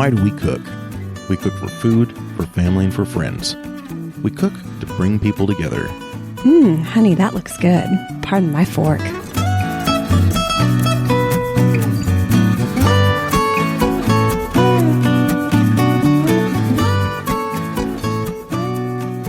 Why do we cook? We cook for food, for family, and for friends. We cook to bring people together. Honey, that looks good. Pardon my fork.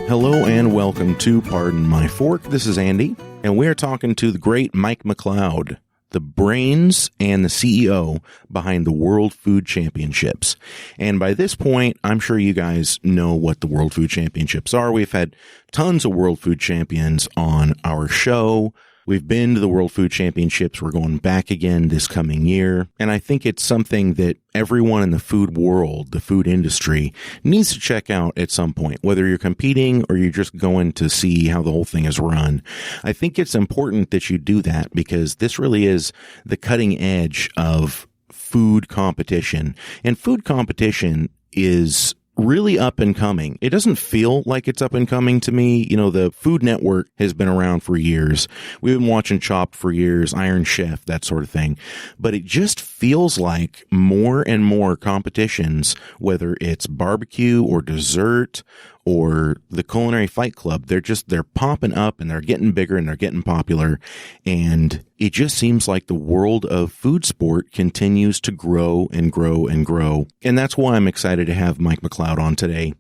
Hello and welcome to Pardon My Fork. This is Andy, and we're talking to the great Mike McCloud, the brains and the CEO behind the World Food Championships. And by this point, I'm sure you guys know what the World Food Championships are. We've had tons of World Food Champions on our show. We've been to the World Food Championships. We're going back again this coming year. And I think it's something that everyone in the food world, the food industry, needs to check out at some point, whether you're competing or you're just going to see how the whole thing is run. I think it's important that you do that because this really is the cutting edge of food competition. And food competition is really up and coming. It doesn't feel like it's up and coming to me. You know, the Food Network has been around for years. We've been watching Chopped for years, Iron Chef, that sort of thing. But it just feels like more and more competitions, whether it's barbecue or dessert or the Culinary Fight Club, they're popping up and they're getting bigger and they're getting popular. And it just seems like the world of food sport continues to grow and grow and grow. And that's why I'm excited to have Mike McCloud on today.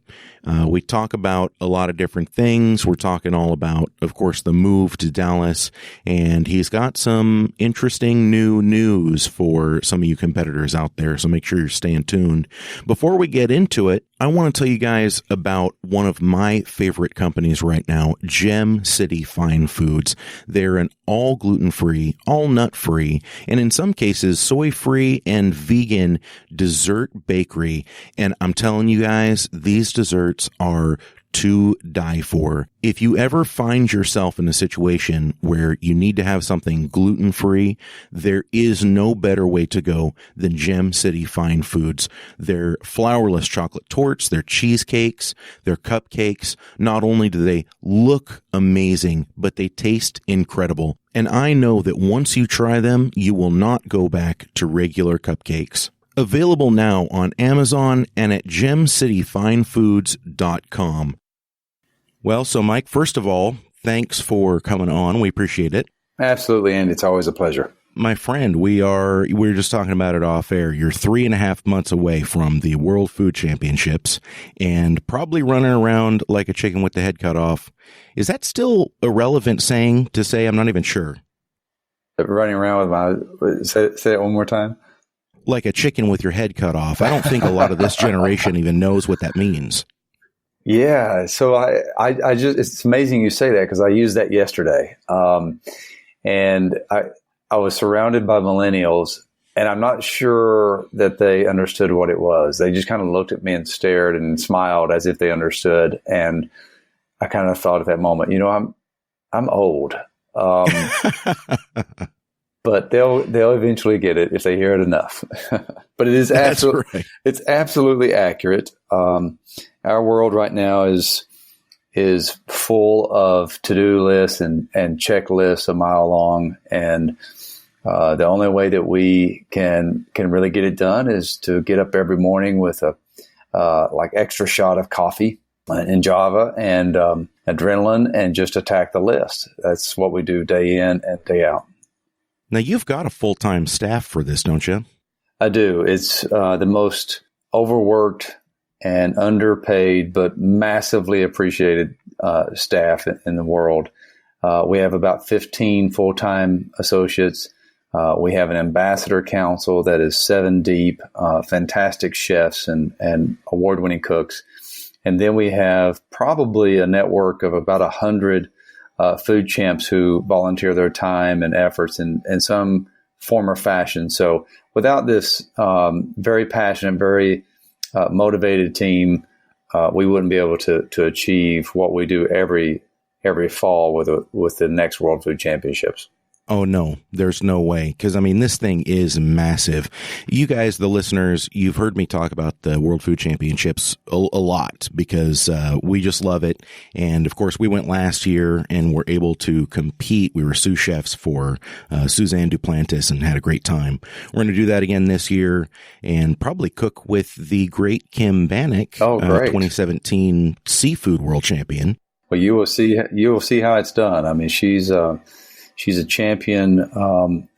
We talk about a lot of different things. We're talking all about, of course, the move to Dallas, and he's got some interesting new news for some of you competitors out there. So make sure you're staying tuned. Before we get into it, I want to tell you guys about one of my favorite companies right now, Gem City Fine Foods. They're an all gluten-free, all nut-free, and in some cases, soy-free and vegan dessert bakery. And I'm telling you guys, these desserts are to die for. If you ever find yourself in a situation where you need to have something gluten-free, there is no better way to go than Gem City Fine Foods. Their flourless chocolate torts, their cheesecakes, their cupcakes, not only do they look amazing, but they taste incredible. And I know that once you try them, you will not go back to regular cupcakes. Available now on Amazon and at gemcityfinefoods.com. Well, so Mike, first of all, thanks for coming on. We appreciate it. Absolutely, and it's always a pleasure. My friend, we were just talking about it off air. You're 3.5 months away from the World Food Championships and probably running around like a chicken with the head cut off. Is that still a relevant saying to say? I'm not even sure. Running around with my, say it one more time. Like a chicken with your head cut off. I don't think a lot of this generation even knows what that means. Yeah. So I just, it's amazing you say that because I used that yesterday. And I was surrounded by millennials and I'm not sure that they understood what it was. They just kind of looked at me and stared and smiled as if they understood. And I kind of thought at that moment, you know, I'm old. But they'll eventually get it if they hear it enough. But it is it's absolutely accurate. Our world right now is full of to-do lists and checklists a mile long, and the only way that we can really get it done is to get up every morning with a like extra shot of coffee and Java and adrenaline and just attack the list. That's what we do day in and day out. Now, you've got a full-time staff for this, don't you? I do. It's the most overworked and underpaid, but massively appreciated staff in the world. We have about 15 full-time associates. We have an ambassador council that is 7 deep, fantastic chefs and award-winning cooks. And then we have probably a network of about 100 food champs who volunteer their time and efforts in some form or fashion. So without this very passionate, very motivated team, we wouldn't be able to achieve what we do every fall with the next World Food Championships. Oh, no, there's no way. Because, I mean, this thing is massive. You guys, the listeners, you've heard me talk about the World Food Championships a lot because we just love it. And, of course, we went last year and were able to compete. We were sous chefs for Suzanne Duplantis and had a great time. We're going to do that again this year and probably cook with the great Kim Bannock, 2017 seafood world champion. Well, you will see how it's done. I mean, she's a champion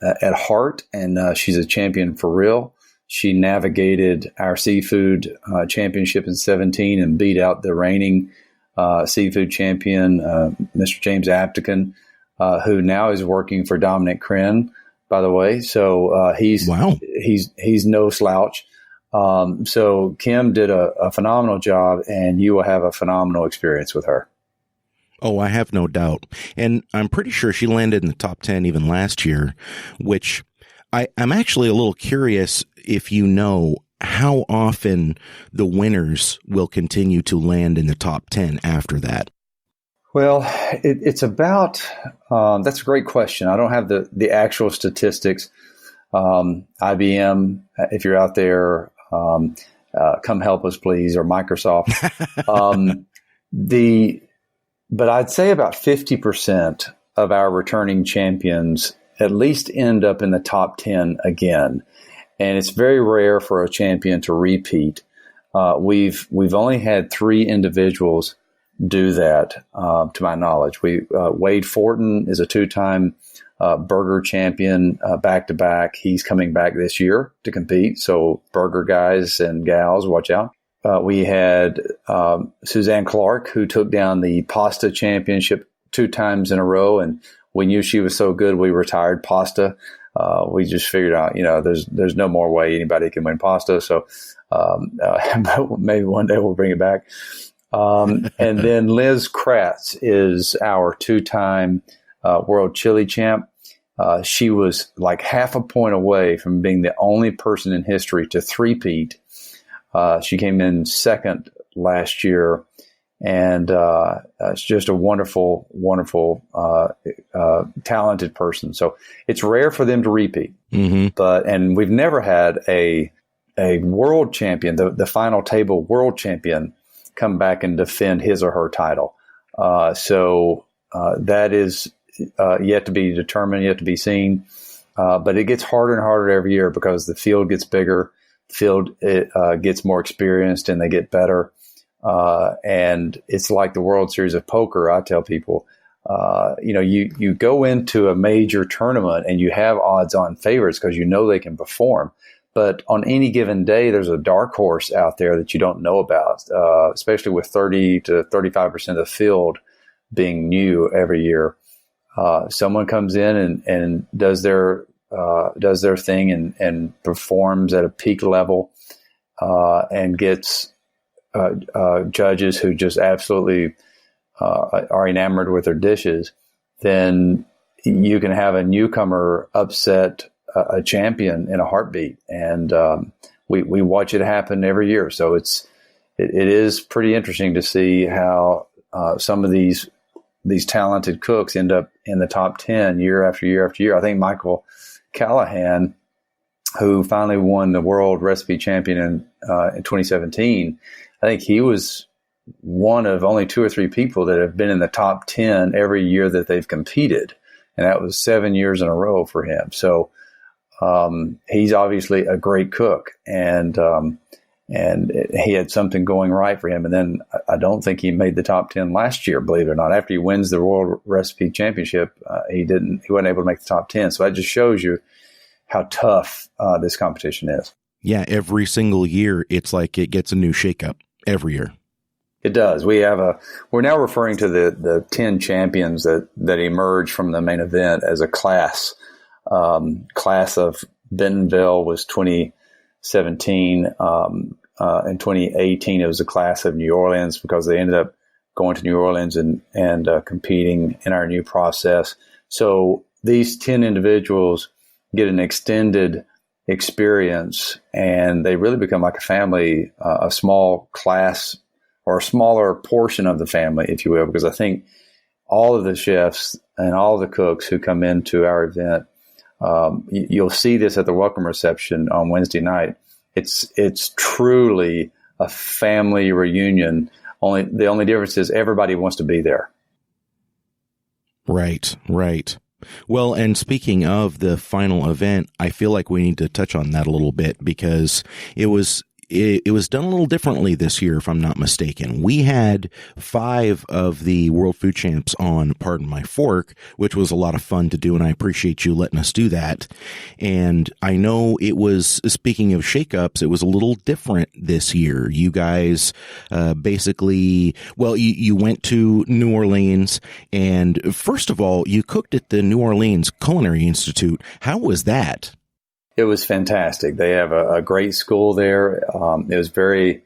at heart, and she's a champion for real. She navigated our seafood championship in 2017 and beat out the reigning seafood champion, Mr. James Aptekin, who now is working for Dominic Crenn, by the way. So he's no slouch. So Kim did a phenomenal job, and you will have a phenomenal experience with her. Oh, I have no doubt. And I'm pretty sure she landed in the top 10 even last year, which I'm actually a little curious if you know how often the winners will continue to land in the top 10 after that. Well, it's about, that's a great question. I don't have the actual statistics. IBM, if you're out there, come help us, please, or Microsoft. But I'd say about 50% of our returning champions at least end up in the top 10 again. And it's very rare for a champion to repeat. We've only had 3 individuals do that, to my knowledge. Wade Fortin is a 2-time burger champion back-to-back. He's coming back this year to compete. So burger guys and gals, watch out. We had Suzanne Clark, who took down the pasta championship 2 times in a row, and we knew she was so good we retired pasta. We just figured out, there's no more way anybody can win pasta. So maybe one day we'll bring it back. And then Liz Kratz is our 2-time world chili champ. She was like half a point away from being the only person in history to three-peat. She came in second last year, and it's just a wonderful, wonderful, talented person. So it's rare for them to repeat. Mm-hmm. And we've never had a world champion, the final table world champion, come back and defend his or her title. So that is yet to be determined, yet to be seen. But it gets harder and harder every year because the field gets bigger. Field gets more experienced and they get better. And it's like the World Series of Poker. I tell people, you go into a major tournament and you have odds on favorites because they can perform. But on any given day, there's a dark horse out there that you don't know about, especially with 30 to 35% of the field being new every year. Someone comes in and does their thing and performs at a peak level, and gets judges who just absolutely are enamored with their dishes, then you can have a newcomer upset a champion in a heartbeat. And we watch it happen every year. So it is pretty interesting to see how some of these talented cooks end up in the top 10 year after year after year. I think Michael Callahan, who finally won the World Recipe Champion in 2017, I think he was one of only 2 or 3 people that have been in the top 10 every year that they've competed. And that was 7 years in a row for him. So he's obviously a great cook, and he had something going right for him. And then I don't think he made the top 10 last year, believe it or not. After he wins the World Recipe Championship, he wasn't able to make the top 10. So that just shows you how tough this competition is. Yeah, every single year, it's like it gets a new shakeup every year. It does. We're now referring to the 10 champions that emerged from the main event as a class. Class of Bentonville was 2017. In 2018, it was a class of New Orleans because they ended up going to New Orleans and competing in our new process. So these 10 individuals get an extended experience, and they really become like a family, a small class or a smaller portion of the family, if you will, because I think all of the chefs and all the cooks who come into our event. You'll see this at the welcome reception on Wednesday night. It's truly a family reunion. The only difference is everybody wants to be there. Right. Well, and speaking of the final event, I feel like we need to touch on that a little bit because it was done a little differently this year, if I'm not mistaken. We had 5 of the World Food Champs on Pardon My Fork, which was a lot of fun to do, and I appreciate you letting us do that. And I know it was, speaking of shakeups, it was a little different this year. You guys basically, well, you went to New Orleans, and first of all, you cooked at the New Orleans Culinary Institute. How was that? It was fantastic. They have a great school there. It was very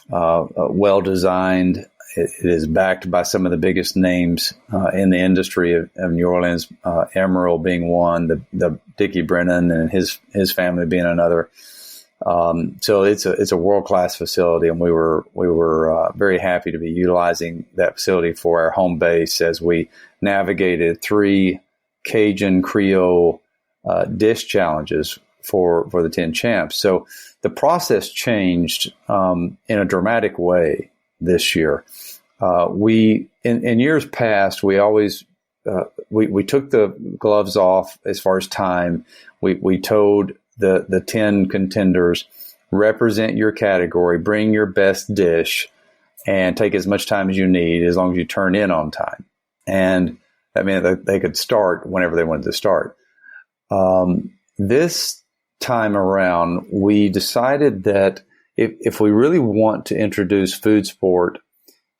well designed. It is backed by some of the biggest names in the industry of New Orleans, Emerald being one, the Dickie Brennan and his family being another. So it's a world-class facility, and we were very happy to be utilizing that facility for our home base as we navigated 3 Cajun Creole dish challenges for the 10 champs. So the process changed in a dramatic way this year. We in years past, we always we took the gloves off as far as time. We told the 10 contenders, represent your category, bring your best dish, and take as much time as you need as long as you turn in on time. And that meant that they could start whenever they wanted to start. This time around, we decided that if we really want to introduce food sport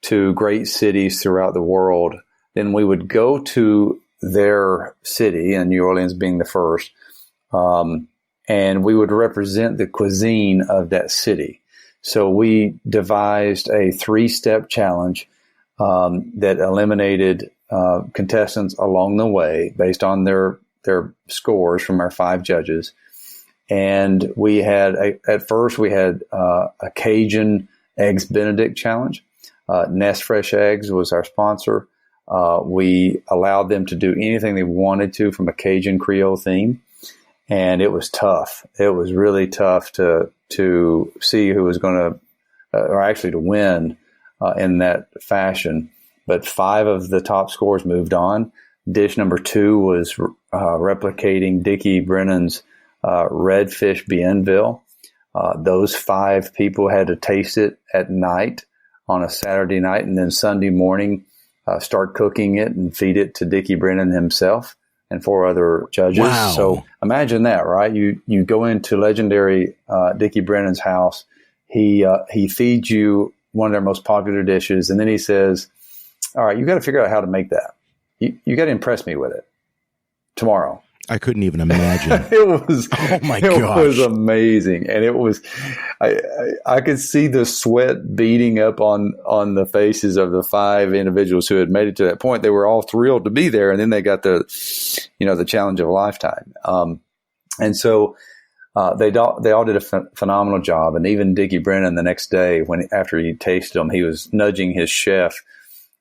to great cities throughout the world, then we would go to their city, and New Orleans being the first, and we would represent the cuisine of that city. So we devised a 3-step challenge that eliminated contestants along the way based on their scores from our 5 judges. And we had, at first we had a Cajun Eggs Benedict challenge. Nest Fresh Eggs was our sponsor. We allowed them to do anything they wanted to from a Cajun Creole theme. And it was tough. It was really tough to see who was going to, or actually to win in that fashion. But 5 of the top scores moved on. Dish number 2 was replicating Dickie Brennan's Redfish Bienville. Those 5 people had to taste it at night on a Saturday night, and then Sunday morning start cooking it and feed it to Dickie Brennan himself and 4 other judges. Wow. So imagine that, right? You go into legendary Dickie Brennan's house. He feeds you one of their most popular dishes, and then he says, "All right, you got to figure out how to make that. You got to impress me with it tomorrow." I couldn't even imagine. It was, oh my gosh. It was gosh. amazing. And it was, I could see the sweat beating up on the faces of the 5 individuals who had made it to that point. They were all thrilled to be there. And then they got the challenge of a lifetime. And so, they all did a phenomenal job. And even Dickie Brennan the next day, after he tasted them, he was nudging his chef,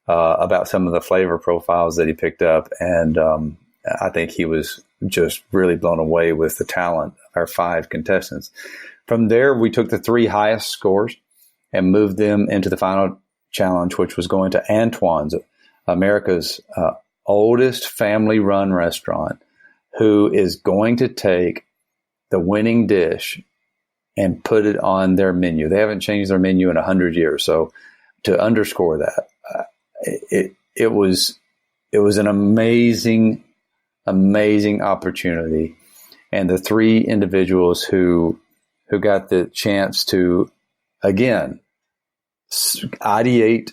about some of the flavor profiles that he picked up. And, I think he was just really blown away with the talent of our 5 contestants. From there, we took the 3 highest scores and moved them into the final challenge, which was going to Antoine's, America's oldest family-run restaurant, who is going to take the winning dish and put it on their menu. They haven't changed their menu in 100 years. So to underscore that, it was an amazing opportunity. And the 3 individuals who got the chance to, again, ideate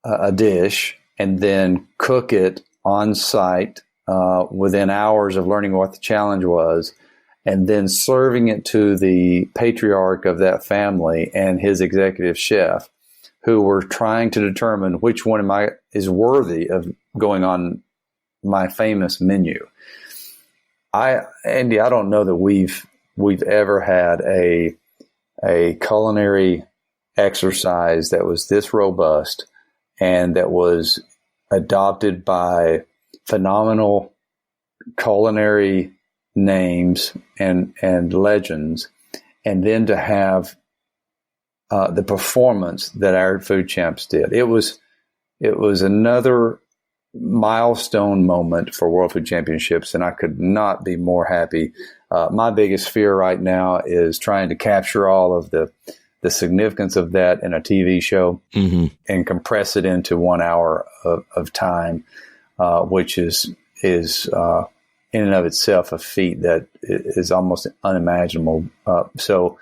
a dish and then cook it on site within hours of learning what the challenge was, and then serving it to the patriarch of that family and his executive chef, who were trying to determine which one is worthy of going on my famous menu. Andy, I don't know that we've ever had a culinary exercise that was this robust and that was adopted by phenomenal culinary names and legends, and then to have the performance that our food champs did. It was another milestone moment for World Food Championships, and I could not be more happy. My biggest fear right now is trying to capture all of the significance of that in a TV show and compress it into 1 hour of time, which is in and of itself a feat that is almost unimaginable. So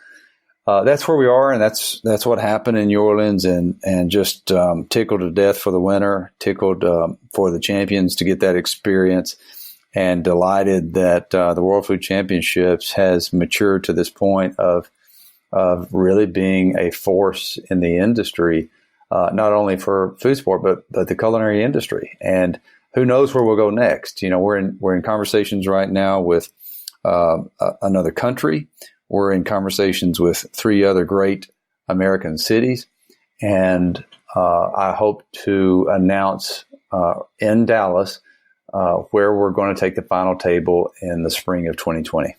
that's where we are, and that's what happened in New Orleans, and just tickled to death for the winner, tickled for the champions to get that experience, and delighted that the World Food Championships has matured to this point of really being a force in the industry, not only for food sport, but the culinary industry. And who knows where we'll go next? We're in conversations right now with another country. We're in conversations with 3 other great American cities, and I hope to announce in Dallas where we're going to take the final table in the spring of 2020.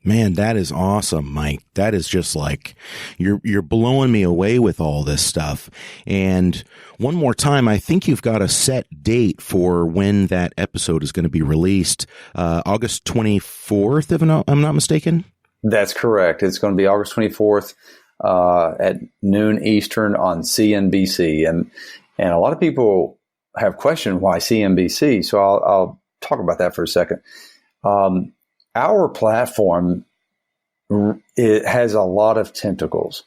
Man, that is awesome, Mike. That is just like you're blowing me away with all this stuff. And one more time, I think you've got a set date for when that episode is going to be released. August 24th, if I'm not mistaken. That's correct. It's going to be August 24th at noon Eastern on CNBC. And a lot of people have questioned why CNBC. So I'll talk about that for a second. Our platform, it has a lot of tentacles,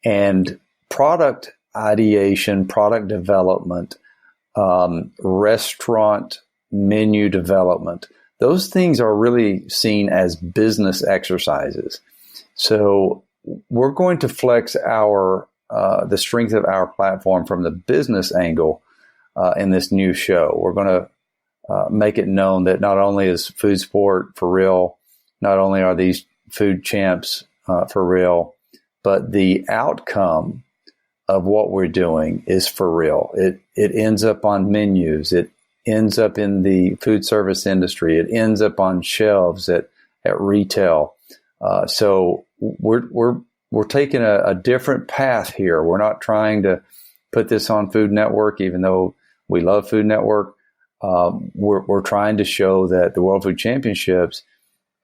and product ideation, product development, restaurant menu development, those things are really seen as business exercises. So we're going to flex the strength of our platform from the business angle in this new show. We're going to make it known that not only is food sport for real, not only are these food champs for real, but the outcome of what we're doing is for real. It ends up on menus. It ends up in the food service industry. It ends up on shelves at retail. So we're taking a different path here. We're not trying to put this on Food Network, even though we love Food Network. We're trying to show that the World Food Championships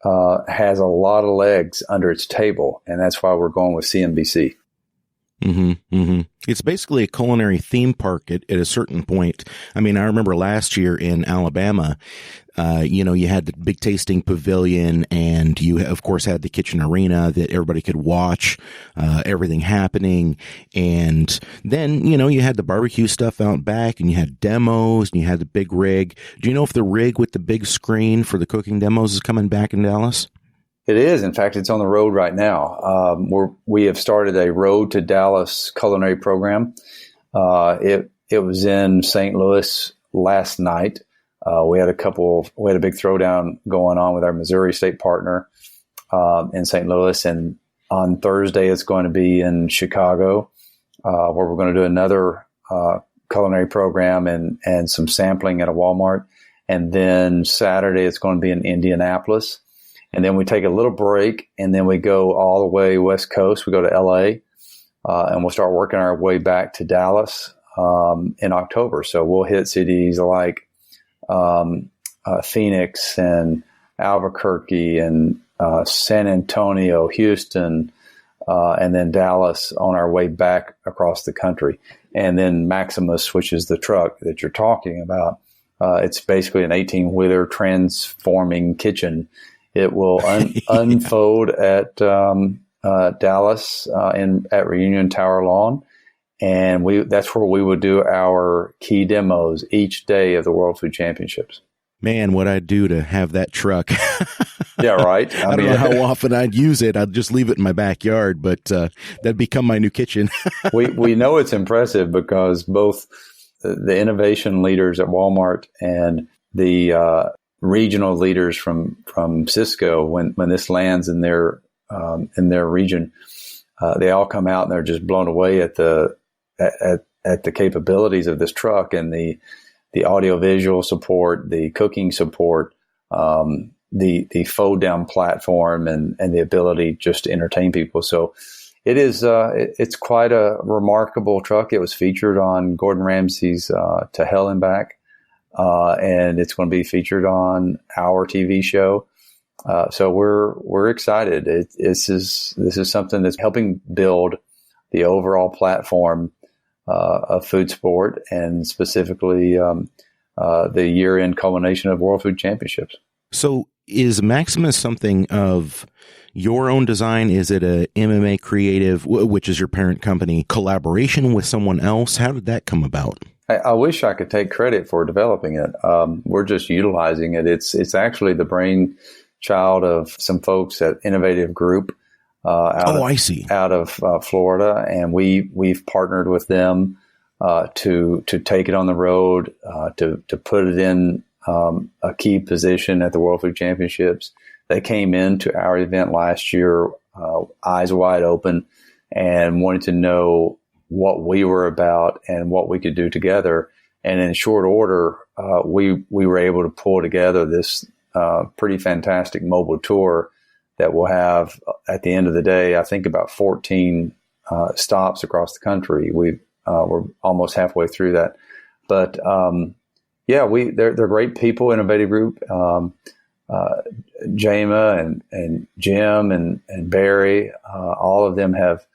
has a lot of legs under its table, and that's why we're going with CNBC. It's basically a culinary theme park at a certain point. I mean, I remember last year in Alabama, you had the big tasting pavilion, and you, of course, had the kitchen arena that everybody could watch everything happening. And then, you had the barbecue stuff out back, and you had demos, and you had the big rig. Do you know if the rig with the big screen for the cooking demos is coming back in Dallas? It is. In fact, it's on the road right now. We have started a Road to Dallas culinary program. It was in St. Louis last night. We had a big throwdown going on with our Missouri state partner in St. Louis, and on Thursday it's going to be in Chicago, where we're going to do another culinary program and some sampling at a Walmart, and then Saturday it's going to be in Indianapolis. And then we take a little break, and then we go all the way West Coast. We go to LA, and we'll start working our way back to Dallas in October. So we'll hit cities like Phoenix and Albuquerque and San Antonio, Houston, and then Dallas on our way back across the country. And then Maximus, which is the truck that you're talking about, it's basically an 18-wheeler transforming kitchen. It will unfold at Dallas at Reunion Tower Lawn, and that's where we would do our key demos each day of the World Food Championships. Man, what I'd do to have that truck. Yeah, right. I don't know how often I'd use it. I'd just leave it in my backyard, but that'd become my new kitchen. we know it's impressive because both the innovation leaders at Walmart and the regional leaders from Cisco, when this lands in their region, they all come out and they're just blown away at the capabilities of this truck and the the audiovisual support, the cooking support, the fold down platform, and the ability just to entertain people. So it is it's quite a remarkable truck. It was featured on Gordon Ramsay's To Hell and Back, and it's going to be featured on our TV show. So we're excited. This is something that's helping build the overall platform of food sport, and specifically the year-end culmination of World Food Championships. So is Maximus something of your own design? Is it a MMA Creative, which is your parent company, collaboration with someone else? How did that come about? I wish I could take credit for developing it. We're just utilizing it. It's actually the brainchild of some folks at Innovative Group out of Florida, and we've partnered with them to take it on the road, to put it in a key position at the World Food Championships. They came into our event last year, eyes wide open, and wanted to know what we were about and what we could do together. And in short order, we were able to pull together this pretty fantastic mobile tour that will have, at the end of the day, I think about 14 stops across the country. We're almost halfway through that, but they're great people. Innovative Group, Jama and Jim and Barry, all of them have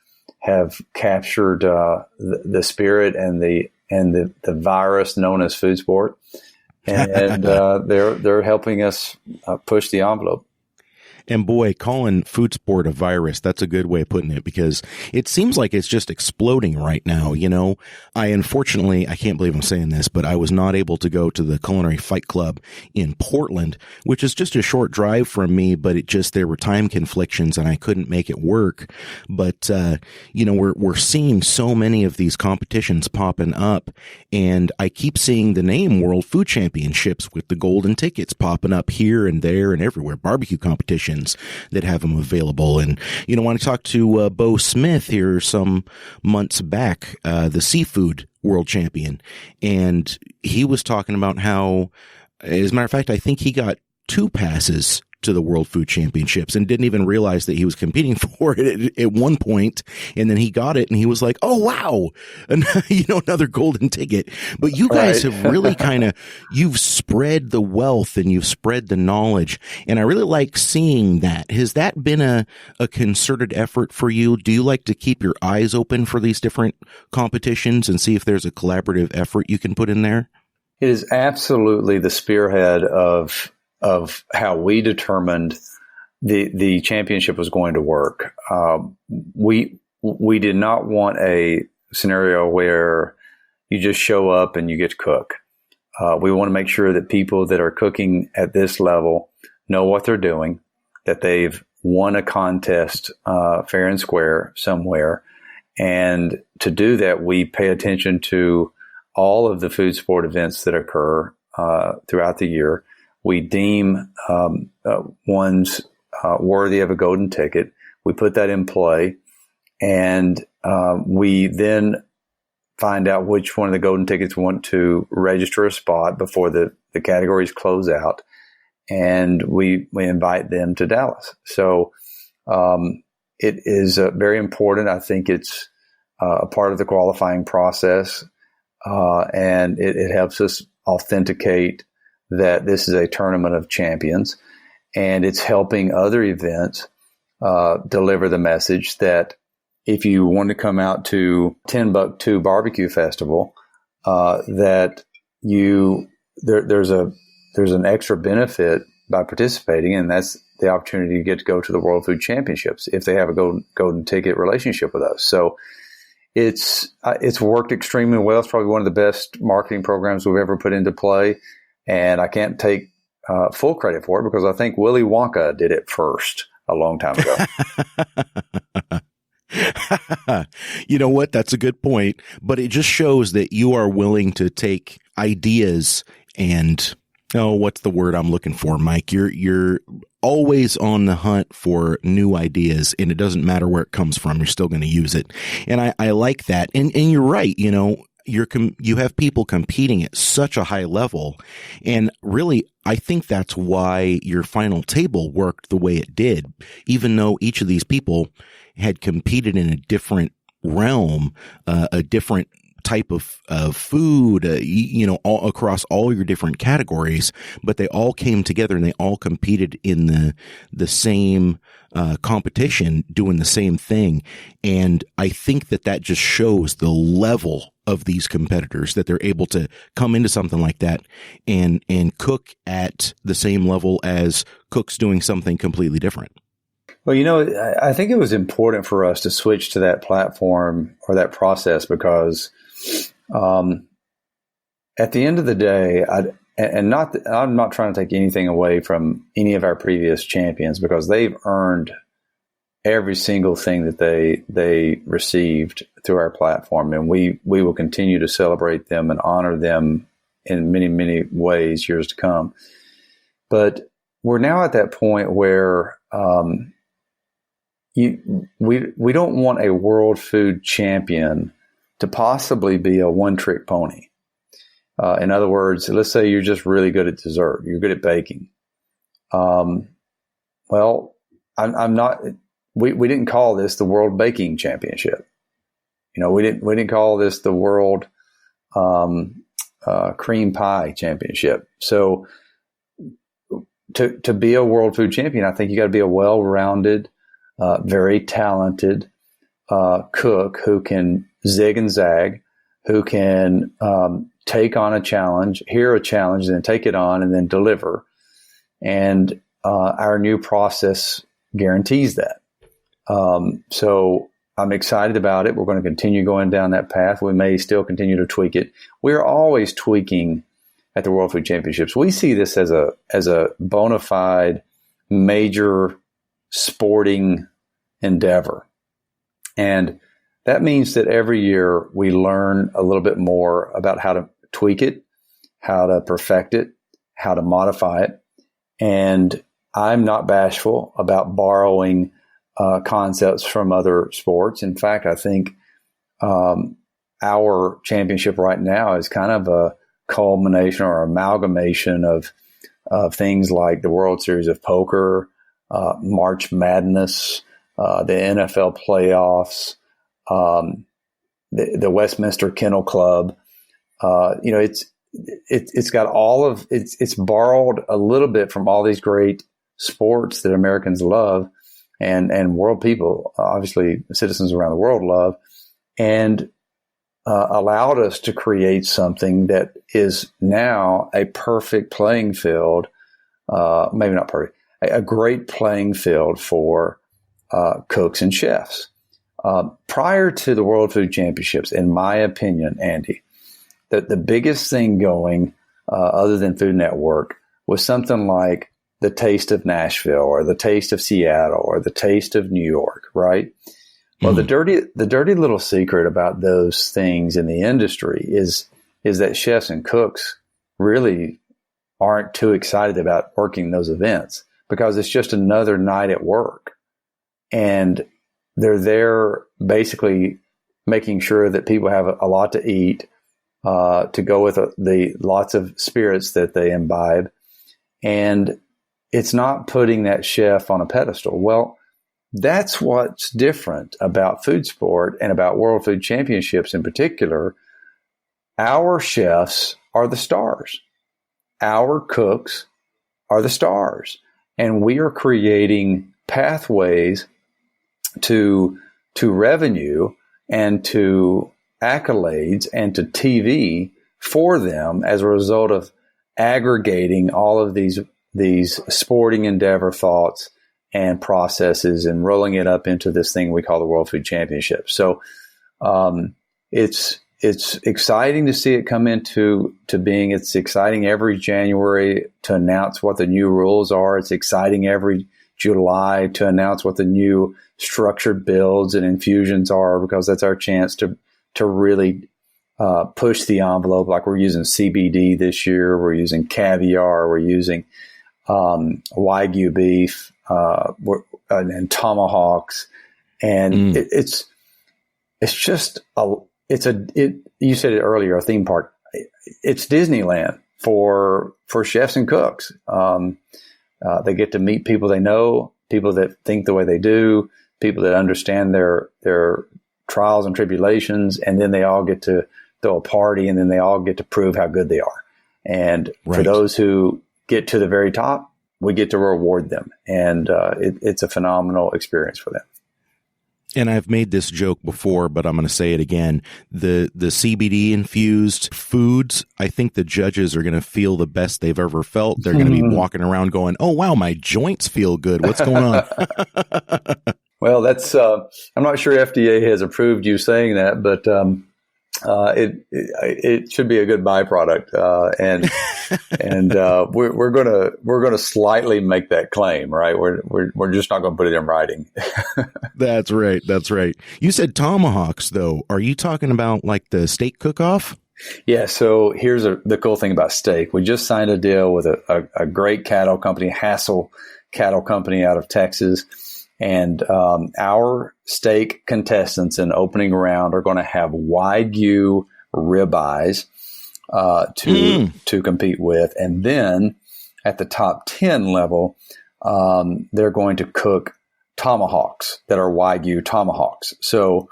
captured the spirit and the virus known as food sport, and they're helping us push the envelope. And boy, calling food sport a virus, that's a good way of putting it, because it seems like it's just exploding right now. You know, I can't believe I'm saying this, but I was not able to go to the Culinary Fight Club in Portland, which is just a short drive from me, but there were time conflictions and I couldn't make it work. But, we're seeing so many of these competitions popping up, and I keep seeing the name World Food Championships with the golden tickets popping up here and there and everywhere, barbecue competitions that have them available. And, when I talked to Bo Smith here some months back, the seafood world champion, and he was talking about how, as a matter of fact, I think he got 2 passes to the World Food Championships and didn't even realize that he was competing for it at one point. And then he got it and he was like, oh, wow, and, another golden ticket. But you guys have really you've spread the wealth and you've spread the knowledge. And I really like seeing that. Has that been a concerted effort for you? Do you like to keep your eyes open for these different competitions and see if there's a collaborative effort you can put in there? It is absolutely the spearhead of how we determined the championship was going to work. We did not want a scenario where you just show up and you get to cook. We want to make sure that people that are cooking at this level know what they're doing, that they've won a contest fair and square somewhere. And to do that, we pay attention to all of the food sport events that occur throughout the year. We deem ones worthy of a golden ticket. We put that in play, and we then find out which one of the golden tickets want to register a spot before the categories close out, and we invite them to Dallas. So it is very important. I think it's a part of the qualifying process, and it helps us authenticate that this is a tournament of champions, and it's helping other events deliver the message that if you want to come out to 10 Buck 2 Barbecue Festival, that there's an extra benefit by participating, and that's the opportunity to get to go to the World Food Championships if they have a golden ticket relationship with us. So it's worked extremely well. It's probably one of the best marketing programs we've ever put into play. And I can't take full credit for it because I think Willy Wonka did it first a long time ago. You know what? That's a good point. But it just shows that you are willing to take ideas and, what's the word I'm looking for, Mike? You're always on the hunt for new ideas, and it doesn't matter where it comes from. You're still going to use it. And I like that. And you're right. you have people competing at such a high level. And really, I think that's why your final table worked the way it did, even though each of these people had competed in a different realm, a different type of food, all across all your different categories, but they all came together and they all competed in the same competition, doing the same thing. And I think that just shows the level of these competitors, that they're able to come into something like that and cook at the same level as cooks doing something completely different. Well, I think it was important for us to switch to that platform or that process because at the end of the day, I'm not trying to take anything away from any of our previous champions because they've earned every single thing that they received through our platform, and we will continue to celebrate them and honor them in many, many ways years to come. But we're now at that point where we don't want a world food champion to possibly be a one-trick pony. In other words, let's say you're just really good at dessert. You're good at baking. Well, I'm not. We didn't call this the World Baking Championship. We didn't call this the World Cream Pie Championship. So to be a world food champion, I think you got to be a well-rounded, very talented cook who can zig and zag, who can take on a challenge, hear a challenge, and then take it on and then deliver. And our new process guarantees that. So I'm excited about it. We're going to continue going down that path. We may still continue to tweak it. We're always tweaking at the World Food Championships. We see this as a bona fide major sporting endeavor. And that means that every year we learn a little bit more about how to tweak it, how to perfect it, how to modify it. And I'm not bashful about borrowing concepts from other sports. In fact, I think our championship right now is kind of a culmination or amalgamation of things like the World Series of Poker, March Madness, the NFL playoffs, the Westminster Kennel Club. It's got all of it's borrowed a little bit from all these great sports that Americans love and world people, obviously citizens around the world love, and allowed us to create something that is now a perfect playing field, maybe not perfect, a great playing field for cooks and chefs. Prior to the World Food Championships, in my opinion, Andy, the biggest thing going, other than Food Network, was something like the Taste of Nashville or the Taste of Seattle or the Taste of New York, right? Well, the dirty little secret about those things in the industry is that chefs and cooks really aren't too excited about working those events because it's just another night at work. And they're there basically making sure that people have a lot to eat, to go with the lots of spirits that they imbibe. And it's not putting that chef on a pedestal. Well, that's what's different about food sport and about World Food Championships in particular. Our chefs are the stars. Our cooks are the stars. And we are creating pathways to revenue and to accolades and to TV for them as a result of aggregating all of these sporting endeavor thoughts and processes and rolling it up into this thing we call the World Food Championship. So it's exciting to see it come into being. It's exciting every January to announce what the new rules are. It's exciting every July to announce what the new structured builds and infusions are, because that's our chance to really push the envelope. Like we're using CBD this year. We're using caviar. We're using Wagyu beef and tomahawks. And it's just you said it earlier, a theme park. It's Disneyland for chefs and cooks. They get to meet people they know, people that think the way they do, people that understand their trials and tribulations, and then they all get to throw a party, and then they all get to prove how good they are. And for those who get to the very top, we get to reward them, and it's a phenomenal experience for them. And I've made this joke before, but I'm going to say it again. The CBD infused foods, I think the judges are going to feel the best they've ever felt. They're going to be walking around going, "Oh, wow, my joints feel good. What's going on?" Well, that's I'm not sure FDA has approved you saying that, but it should be a good byproduct, and we're gonna slightly make that claim, right? We're just not going to put it in writing. That's right. That's right. You said tomahawks, though. Are you talking about like the steak cook-off? Yeah. So here's the cool thing about steak. We just signed a deal with a great cattle company, Hassel Cattle Company out of Texas. And our steak contestants in opening round are going to have Wagyu ribeyes to compete with. And then at the top 10 level, they're going to cook tomahawks that are Wagyu tomahawks. So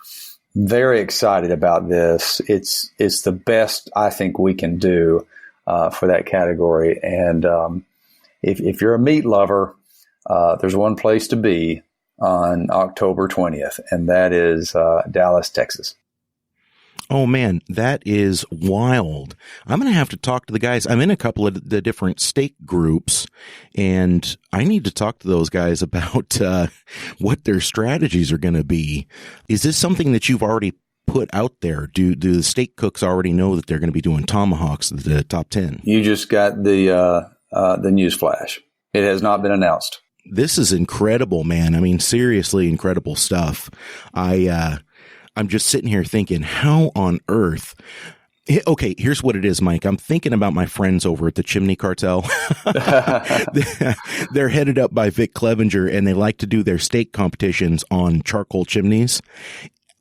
very excited about this. It's the best I think we can do for that category. And if you're a meat lover, there's one place to be on October 20th, and that is Dallas, Texas. Oh, man, that is wild. I'm going to have to talk to the guys. I'm in a couple of the different steak groups, and I need to talk to those guys about what their strategies are going to be. Is this something that you've already put out there? Do the steak cooks already know that they're going to be doing tomahawks at the top 10? You just got the news flash. It has not been announced. This is incredible, man. I mean, seriously incredible stuff. I'm just sitting here thinking, how on earth? Okay, here's what it is, Mike. I'm thinking about my friends over at the Chimney Cartel. They're headed up by Vic Clevenger, and they like to do their steak competitions on charcoal chimneys.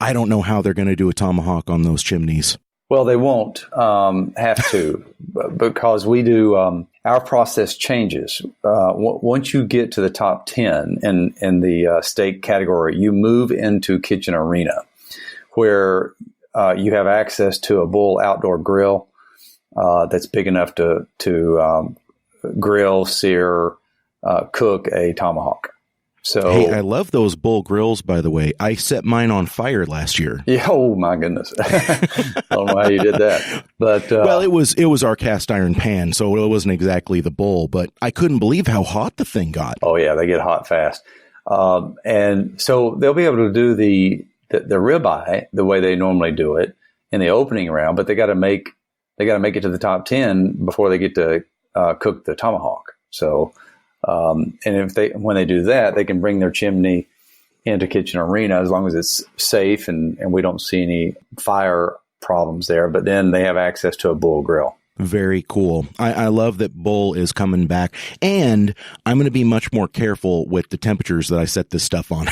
I don't know how they're going to do a tomahawk on those chimneys. Well, they won't have to, because we do. Our process changes. Once you get to the top 10 in the steak category, you move into Kitchen Arena, where you have access to a Bull outdoor grill that's big enough to grill, sear, cook a tomahawk. So, hey, I love those Bull grills, by the way. I set mine on fire last year. Yeah, oh my goodness. I don't know how you did that. But well, it was our cast iron pan, so it wasn't exactly the Bull, but I couldn't believe how hot the thing got. Oh yeah, they get hot fast. And so they'll be able to do the ribeye the way they normally do it in the opening round, but they got to make it to the top 10 before they get to cook the tomahawk. So and when they do that, they can bring their chimney into Kitchen Arena as long as it's safe and we don't see any fire problems there. But then they have access to a Bull grill. Very cool. I love that Bull is coming back, and I'm going to be much more careful with the temperatures that I set this stuff on.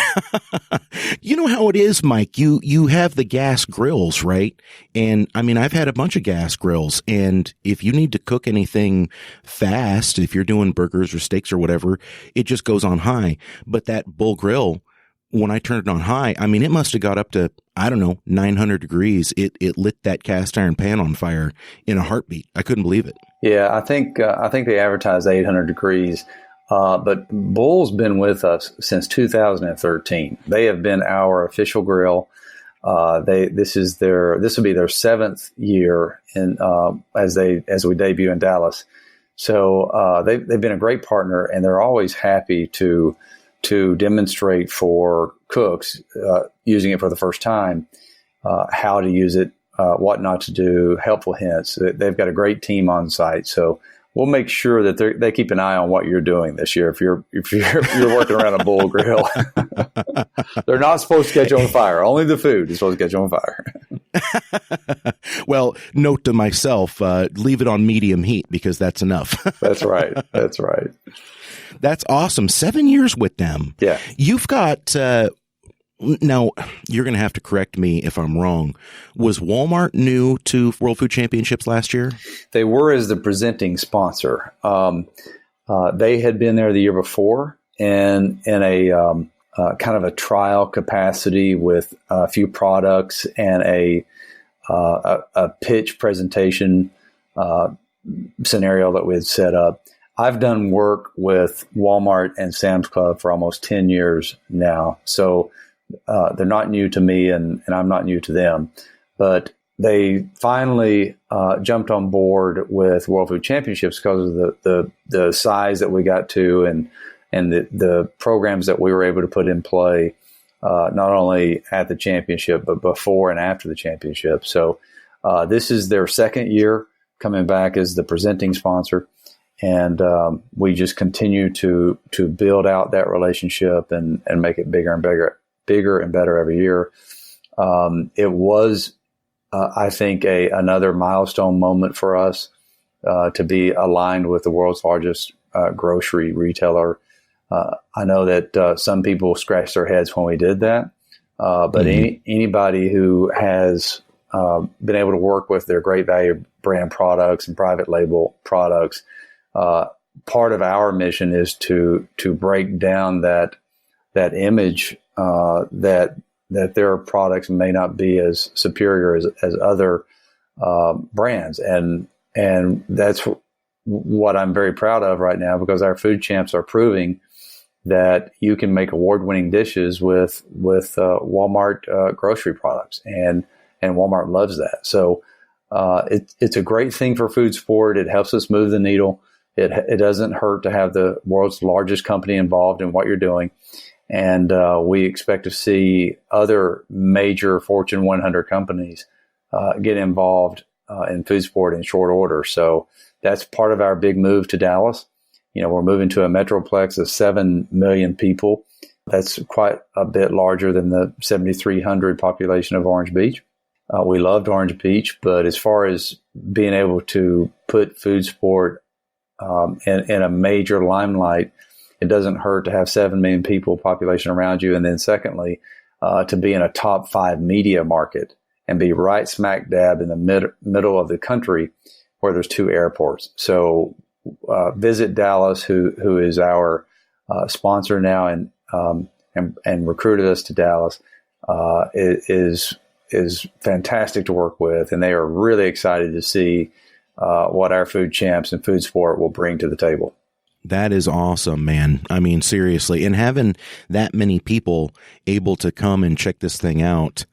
You know how it is, Mike. You have the gas grills, right? And I mean, I've had a bunch of gas grills, and if you need to cook anything fast, if you're doing burgers or steaks or whatever, it just goes on high. But that Bull grill, when I turned it on high, I mean, it must have got up to, I don't know, 900 degrees. It lit that cast iron pan on fire in a heartbeat. I couldn't believe it. Yeah, I think they advertised 800 degrees. But Bull's been with us since 2013. They have been our official grill. This will be their 7th year as we debut in Dallas. So they've been a great partner, and they're always happy to demonstrate for cooks using it for the first time how to use it, what not to do, helpful hints. They've got a great team on site, so we'll make sure that they keep an eye on what you're doing this year. If you're working around a Bull grill, they're not supposed to catch on fire. Only the food is supposed to catch on fire. Well, note to myself: leave it on medium heat because that's enough. That's right. That's right. That's awesome. 7 years with them. Yeah. You've got, Now, you're going to have to correct me if I'm wrong. Was Walmart new to World Food Championships last year? They were as the presenting sponsor. They had been there the year before in a kind of a trial capacity with a few products and a pitch presentation scenario that we had set up. I've done work with Walmart and Sam's Club for almost 10 years now. So they're not new to me and I'm not new to them. But they finally jumped on board with World Food Championships because of the size that we got to and the programs that we were able to put in play, not only at the championship, but before and after the championship. So this is their second year coming back as the presenting sponsor. And we just continue to build out that relationship and make it bigger and better every year. It was, I think, another milestone moment for us to be aligned with the world's largest grocery retailer. I know that some people scratched their heads when we did that, but anybody who has been able to work with their Great Value brand products and private label products, part of our mission is to break down that image that their products may not be as superior as other brands, and that's what I'm very proud of right now, because our food champs are proving that you can make award-winning dishes with Walmart grocery products, and Walmart loves that. So it's a great thing for food sport. It helps us move the needle. It doesn't hurt to have the world's largest company involved in what you're doing. And we expect to see other major Fortune 100 companies get involved in food sport in short order. So that's part of our big move to Dallas. We're moving to a metroplex of 7 million people. That's quite a bit larger than the 7,300 population of Orange Beach. We loved Orange Beach, but as far as being able to put food sport in a major limelight, it doesn't hurt to have 7 million people population around you. And then secondly, to be in a top 5 media market and be right smack dab in the middle of the country where there's 2 airports. So visit Dallas, who is our sponsor now and recruited us to Dallas, is fantastic to work with. And they are really excited to see what our food champs and food sport will bring to the table. That is awesome, man. I mean, seriously. And having that many people able to come and check this thing out,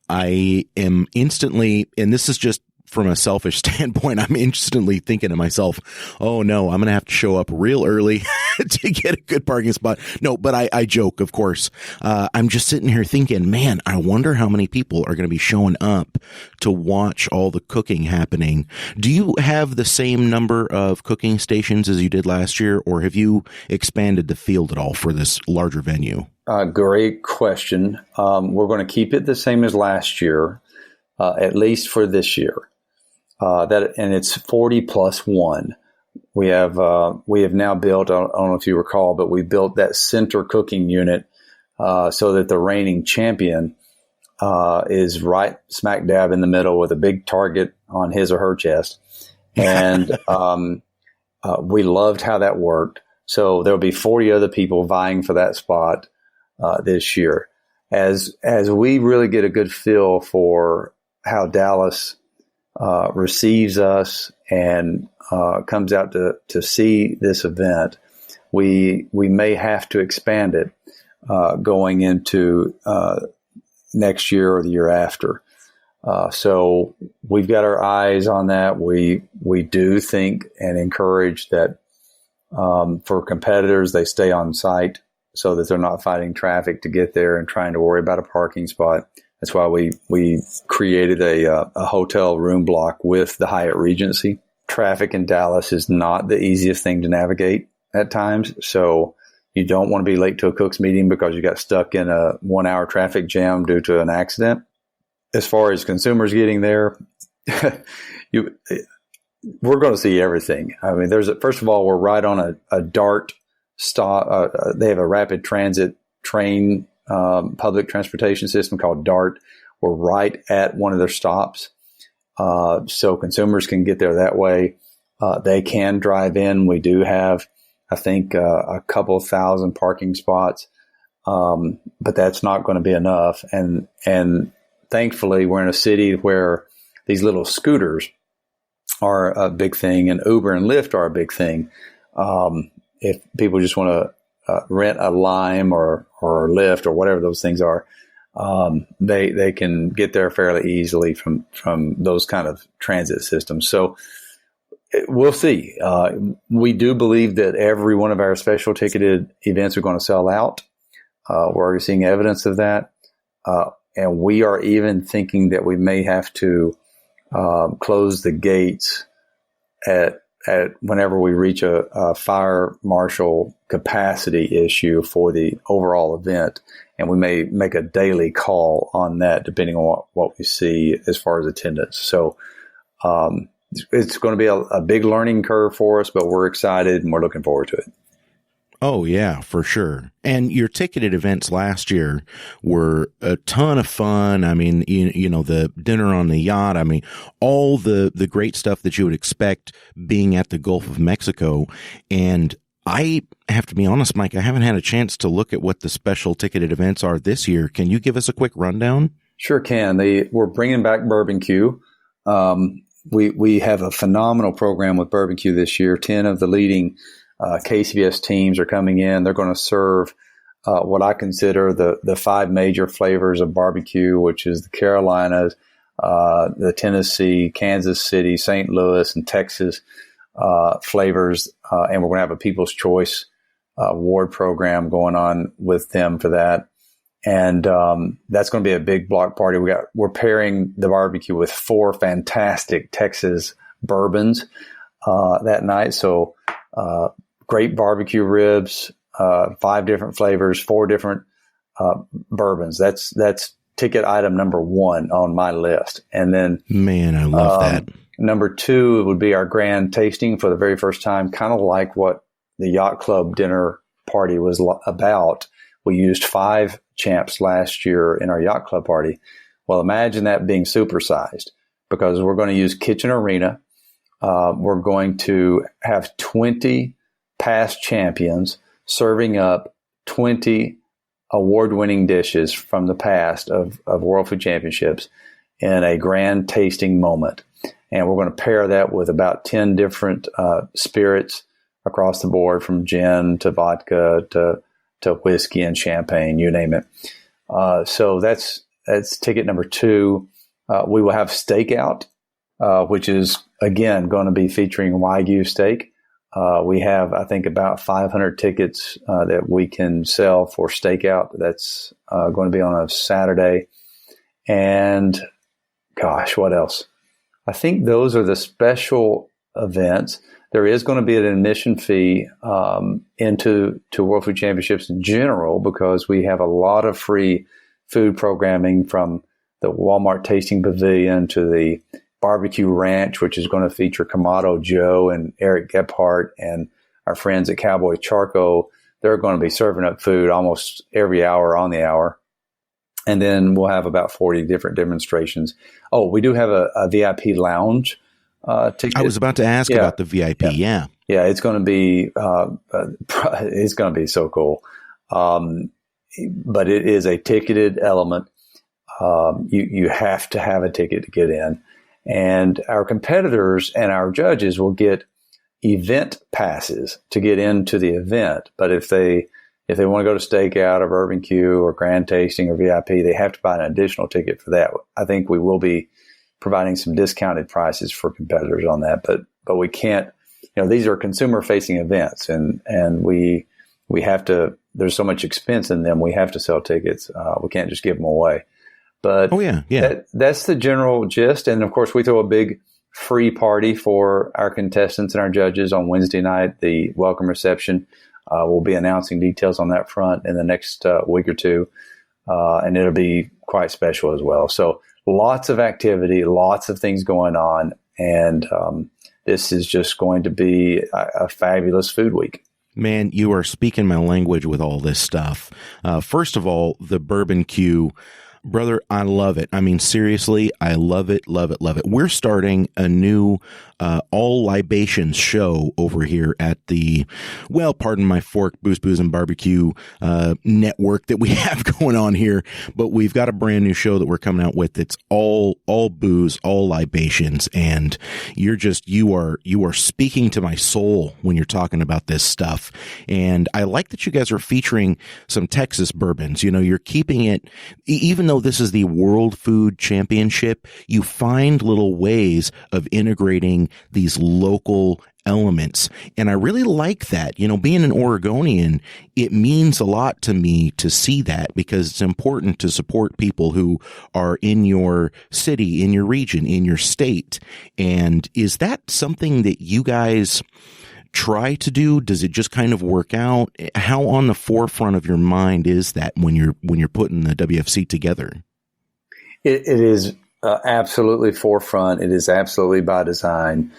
I am instantly, and this is just from a selfish standpoint, I'm instantly thinking to myself, oh no, I'm going to have to show up real early to get a good parking spot. No, but I joke, of course. I'm just sitting here thinking, man, I wonder how many people are going to be showing up to watch all the cooking happening. Do you have the same number of cooking stations as you did last year, or have you expanded the field at all for this larger venue? Great question. We're going to keep it the same as last year, at least for this year. And it's 40 plus 1. We have now built, I don't know if you recall, but we built that center cooking unit so that the reigning champion is right smack dab in the middle with a big target on his or her chest. And we loved how that worked. So there'll be 40 other people vying for that spot this year. As we really get a good feel for how Dallas receives us and comes out to see this event, we may have to expand it going into next year or the year after. So we've got our eyes on that. We do think and encourage that for competitors, they stay on site so that they're not fighting traffic to get there and trying to worry about a parking spot. That's why we created a hotel room block with the Hyatt Regency. Traffic in Dallas is not the easiest thing to navigate at times. So you don't want to be late to a cook's meeting because you got stuck in a 1-hour traffic jam due to an accident. As far as consumers getting there, we're going to see everything. I mean, first of all, we're right on a DART stop. They have a rapid transit train public transportation system called DART. We're right at one of their stops. So consumers can get there that way. They can drive in. We do have, I think, a couple thousand parking spots, but that's not going to be enough. And thankfully, we're in a city where these little scooters are a big thing, and Uber and Lyft are a big thing. If people just want to rent a Lime or Lyft or whatever those things are, they can get there fairly easily from those kind of transit systems. So we'll see. We do believe that every one of our special ticketed events are going to sell out. We're already seeing evidence of that. And we are even thinking that we may have to close the gates at whenever we reach a fire marshal capacity issue for the overall event. And we may make a daily call on that depending on what we see as far as attendance. So it's going to be a big learning curve for us, but we're excited and we're looking forward to it. Oh, yeah, for sure. And your ticketed events last year were a ton of fun. I mean, you know, the dinner on the yacht, I mean, all the great stuff that you would expect being at the Gulf of Mexico. And I have to be honest, Mike, I haven't had a chance to look at what the special ticketed events are this year. Can you give us a quick rundown? Sure can. We're bringing back barbecue. We have a phenomenal program with barbecue this year. 10 of the leading KCBS teams are coming in. They're going to serve what I consider the 5 major flavors of barbecue, which is the Carolinas, the Tennessee, Kansas City, St. Louis, and Texas flavors. And we're going to have a People's Choice Award program going on with them for that. And that's going to be a big block party. We're pairing the barbecue with 4 fantastic Texas bourbons that night. So great barbecue ribs, 5 different flavors, 4 different bourbons. That's ticket item number 1 on my list. And then, man, I love that. Number 2 would be our grand tasting for the very first time, kind of like what the Yacht Club dinner party was about. We used 5 champs last year in our Yacht Club party. Well, imagine that being supersized, because we're going to use Kitchen Arena. We're going to have 20 past champions serving up 20 award-winning dishes from the past of World Food Championships in a grand tasting moment. And we're going to pair that with about 10 different spirits across the board, from gin to vodka to whiskey and champagne, you name it. So that's ticket number 2. We will have Stakeout, which is, again, going to be featuring Wagyu steak. We have, I think, about 500 tickets that we can sell for Stakeout. That's going to be on a Saturday. And gosh, what else? I think those are the special events. There is going to be an admission fee into World Food Championships in general, because we have a lot of free food programming, from the Walmart Tasting Pavilion to the Barbecue Ranch, which is going to feature Kamado Joe and Eric Gephardt and our friends at Cowboy Charco. They're going to be serving up food almost every hour on the hour. And then we'll have about 40 different demonstrations. Oh, we do have a VIP lounge ticket. I was about to ask about the VIP. Yeah, it's going to be so cool. But it is a ticketed element. You have to have a ticket to get in. And our competitors and our judges will get event passes to get into the event. But if they want to go to Stakeout or Barbecue or Grand Tasting or VIP, they have to buy an additional ticket for that. I think we will be providing some discounted prices for competitors on that, but we can't, these are consumer facing events, and we have to, there's so much expense in them. We have to sell tickets. We can't just give them away. But that's the general gist. And of course, we throw a big free party for our contestants and our judges on Wednesday night, the welcome reception. We'll be announcing details on that front in the next week or two, and it'll be quite special as well. So lots of activity, lots of things going on, and this is just going to be a fabulous food week. Man, you are speaking my language with all this stuff. First of all, the bourbon Q. Brother, I love it. I mean, seriously, I love it, love it, love it. We're starting a new all libations show over here at the, well, pardon my fork, Booze and Barbecue network that we have going on here. But we've got a brand new show that we're coming out with. It's all booze, all libations. And you are speaking to my soul when you're talking about this stuff. And I like that you guys are featuring some Texas bourbons. You know, you're keeping it, even though this is the World Food Championship, you find little ways of integrating these local elements. And I really like that. You know, being an Oregonian, it means a lot to me to see that, because it's important to support people who are in your city, in your region, in your state. And is that something that you guys try to do? Does it just kind of work out? How on the forefront of your mind is that when you're putting the WFC together? It is absolutely forefront. It is absolutely by design.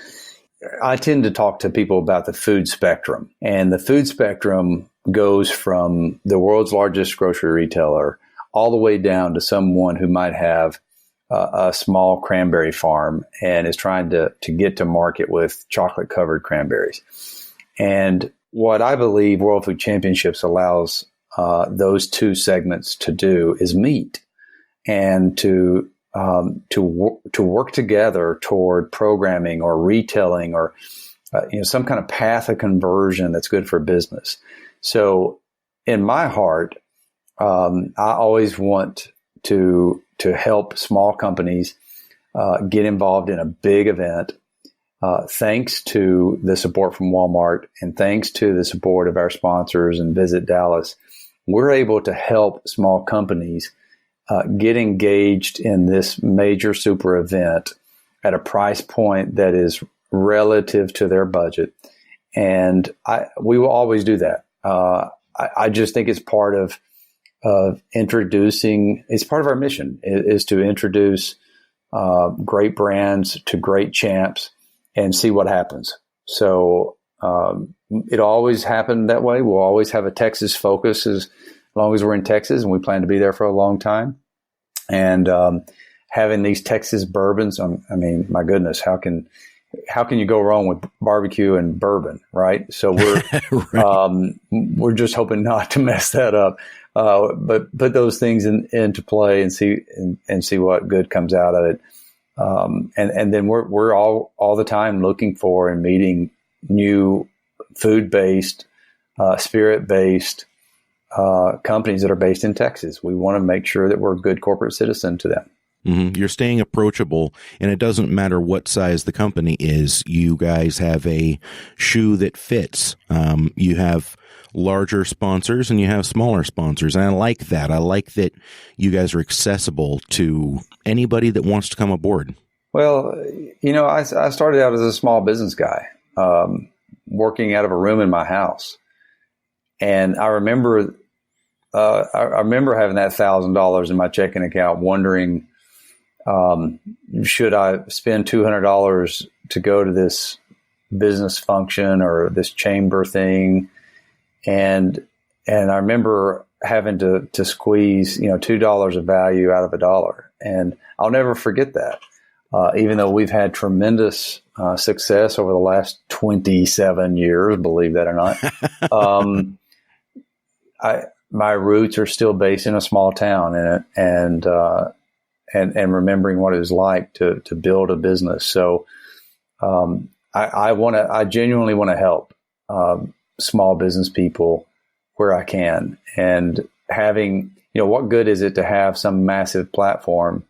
I tend to talk to people about the food spectrum, and the food spectrum goes from the world's largest grocery retailer all the way down to someone who might have a small cranberry farm and is trying to get to market with chocolate covered cranberries. And what I believe World Food Championships allows those two segments to do is meet and to work together toward programming or retailing or some kind of path of conversion that's good for business. So in my heart, I always want to help small companies get involved in a big event. Thanks to the support from Walmart and thanks to the support of our sponsors and Visit Dallas, we're able to help small companies get engaged in this major super event at a price point that is relative to their budget. And we will always do that. I just think it's part of introducing, it's part of our mission is to introduce great brands to great champs and see what happens. So it always happened that way. We'll always have a Texas focus as long as we're in Texas, and we plan to be there for a long time. And having these Texas bourbons, I mean, my goodness, how can you go wrong with barbecue and bourbon, right? So we're right. We're just hoping not to mess that up, but put those things into play and see what good comes out of it. And then we're all the time looking for and meeting new food-based, spirit-based companies that are based in Texas. We want to make sure that we're a good corporate citizen to them. Mm-hmm. You're staying approachable, and it doesn't matter what size the company is. You guys have a shoe that fits. You have larger sponsors and you have smaller sponsors. And I like that. I like that you guys are accessible to anybody that wants to come aboard. Well, I started out as a small business guy, working out of a room in my house. And I remember having that $1,000 in my checking account, wondering, should I spend $200 to go to this business function or this chamber thing? And I remember having to squeeze, $2 of value out of $1. And I'll never forget that. Even though we've had tremendous success over the last 27 years, believe that or not, my roots are still based in a small town, and remembering what it was like to build a business. So I genuinely want to help small business people where I can, and having, what good is it to have some massive platform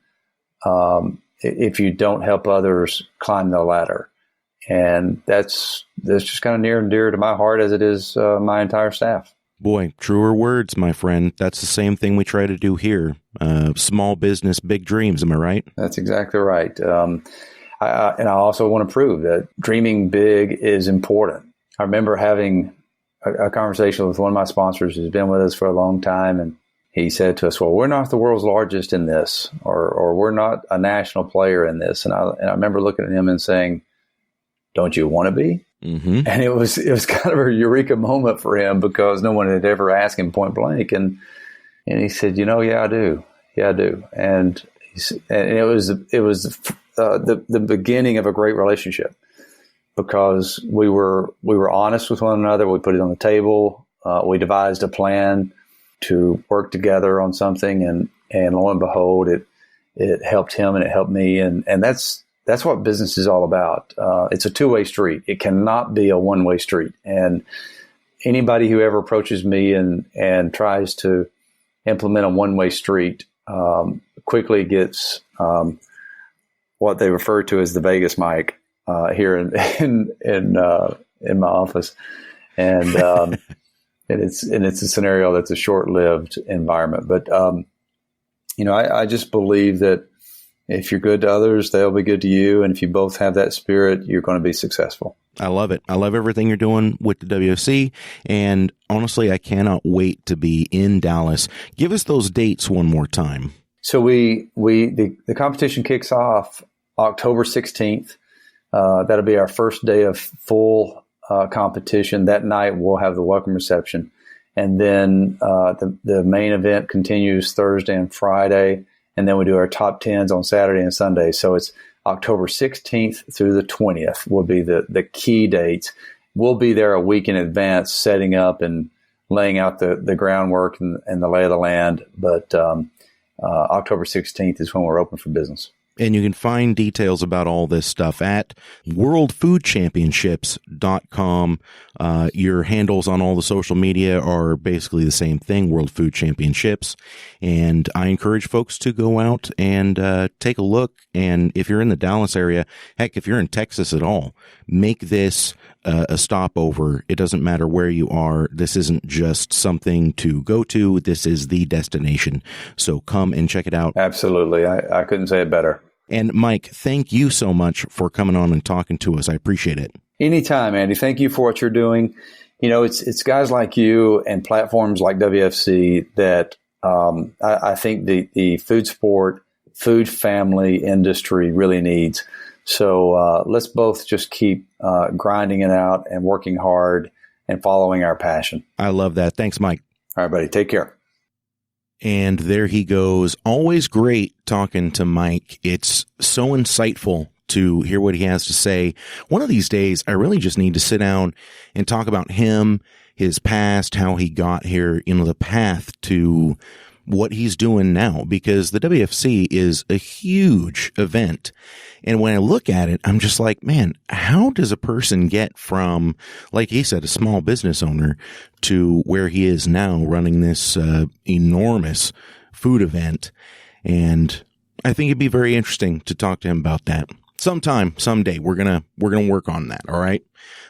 if you don't help others climb the ladder? And that's just kind of near and dear to my heart, as it is my entire staff. Boy, truer words, my friend. That's the same thing we try to do here. Small business, big dreams. Am I right? That's exactly right. And I also want to prove that dreaming big is important. I remember having a conversation with one of my sponsors who's been with us for a long time, and he said to us, well, we're not the world's largest in this, or we're not a national player in this. And I remember looking at him and saying, don't you want to be? And it was kind of a eureka moment for him because no one had ever asked him point blank. And he said, yeah, I do. Yeah, I do. And it was the beginning of a great relationship because we were honest with one another. We put it on the table. We devised a plan to work together on something, and lo and behold, it helped him and it helped me, and that's what business is all about. It's a two-way street. It cannot be a one-way street. And anybody who ever approaches me and tries to implement a one-way street quickly gets what they refer to as the Vegas mic here in my office, and it's a scenario that's a short-lived environment. But I just believe that if you're good to others, they'll be good to you, and if you both have that spirit, you're going to be successful. I love it. I love everything you're doing with the WFC, and honestly, I cannot wait to be in Dallas. Give us those dates one more time. So the competition kicks off October 16th. That'll be our first day of full competition. That night we'll have the welcome reception, and then the main event continues Thursday and Friday, and then we do our top 10s on Saturday and Sunday. So it's October 16th through the 20th will be the key dates. We'll be there a week in advance, setting up and laying out the groundwork and the lay of the land. But October 16th is when we're open for business. And you can find details about all this stuff at worldfoodchampionships.com. Your handles on all the social media are basically the same thing, World Food Championships. And I encourage folks to go out and take a look. And if you're in the Dallas area, heck, if you're in Texas at all, make this a stopover. It doesn't matter where you are. This isn't just something to go to. This is the destination. So come and check it out. Absolutely. I couldn't say it better. And Mike, thank you so much for coming on and talking to us. I appreciate it. Anytime, Andy. Thank you for what you're doing. It's guys like you and platforms like WFC that I think the food sport, food family industry really needs. So let's both just keep grinding it out and working hard and following our passion. I love that. Thanks, Mike. All right, buddy. Take care. And there he goes. Always great talking to Mike. It's so insightful to hear what he has to say. One of these days, I really just need to sit down and talk about him, his past, how he got here, the path to what he's doing now, because the WFC is a huge event. And when I look at it, I'm just like, man, how does a person get from, like he said, a small business owner to where he is now running this enormous food event? And I think it'd be very interesting to talk to him about that. Someday, we're gonna work on that. All right.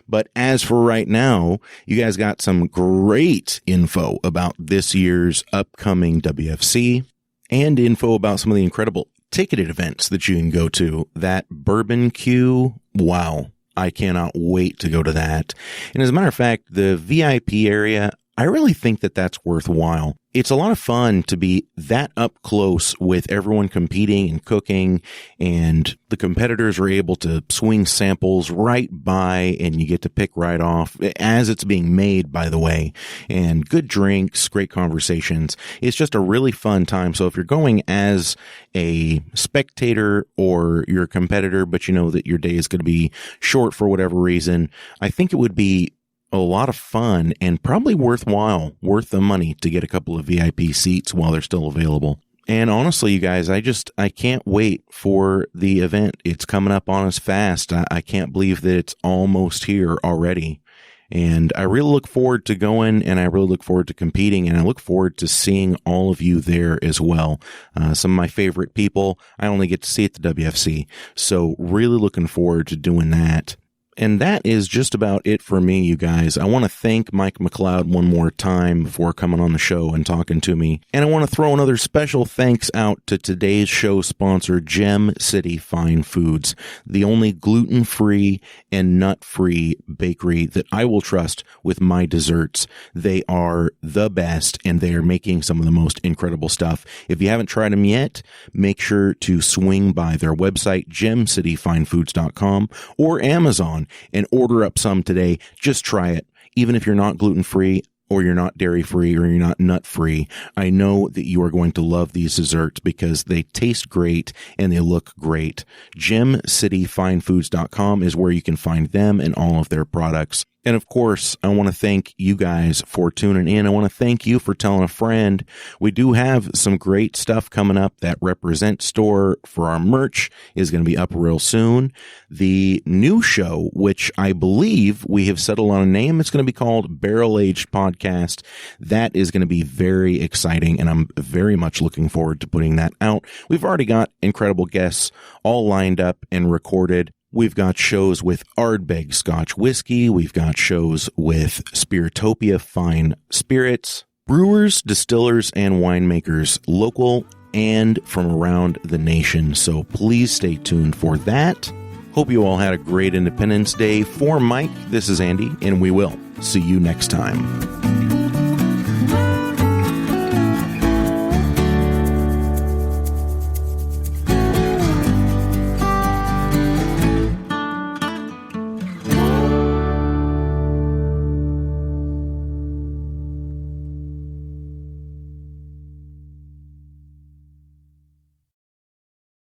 But as for right now, you guys got some great info about this year's upcoming WFC and info about some of the incredible ticketed events that you can go to. That Bourbon Queue, wow, I cannot wait to go to that. And as a matter of fact, the VIP area, I really think that that's worthwhile. It's a lot of fun to be that up close with everyone competing and cooking, and the competitors are able to swing samples right by, and you get to pick right off as it's being made, by the way, and good drinks, great conversations. It's just a really fun time. So if you're going as a spectator or you're a competitor, but you know that your day is going to be short for whatever reason, I think it would be a lot of fun and probably worth the money to get a couple of VIP seats while they're still available. And honestly, you guys, I can't wait for the event. It's coming up on us fast. I can't believe that it's almost here already. And I really look forward to going, and I really look forward to competing, and I look forward to seeing all of you there as well. Some of my favorite people I only get to see at the WFC. So really looking forward to doing that. And that is just about it for me, you guys. I want to thank Mike McCloud one more time before coming on the show and talking to me. And I want to throw another special thanks out to today's show sponsor, Gem City Fine Foods, the only gluten-free and nut-free bakery that I will trust with my desserts. They are the best, and they are making some of the most incredible stuff. If you haven't tried them yet, make sure to swing by their website, gemcityfinefoods.com, or Amazon. Amazon and order up some today. Just try it. Even if you're not gluten-free, or you're not dairy-free, or you're not nut-free, I know that you are going to love these desserts because they taste great and they look great. GemCityFineFoods.com is where you can find them and all of their products. And of course, I want to thank you guys for tuning in. I want to thank you for telling a friend. We do have some great stuff coming up. That Represent store for our merch is going to be up real soon. The new show, which I believe we have settled on a name, it's going to be called Barrel Aged Podcast. That is going to be very exciting, and I'm very much looking forward to putting that out. We've already got incredible guests all lined up and recorded. We've got shows with Ardbeg Scotch Whiskey. We've got shows with Spiritopia Fine Spirits, brewers, distillers, and winemakers, local and from around the nation. So please stay tuned for that. Hope you all had a great Independence Day. For Mike, this is Andy, and we will see you next time.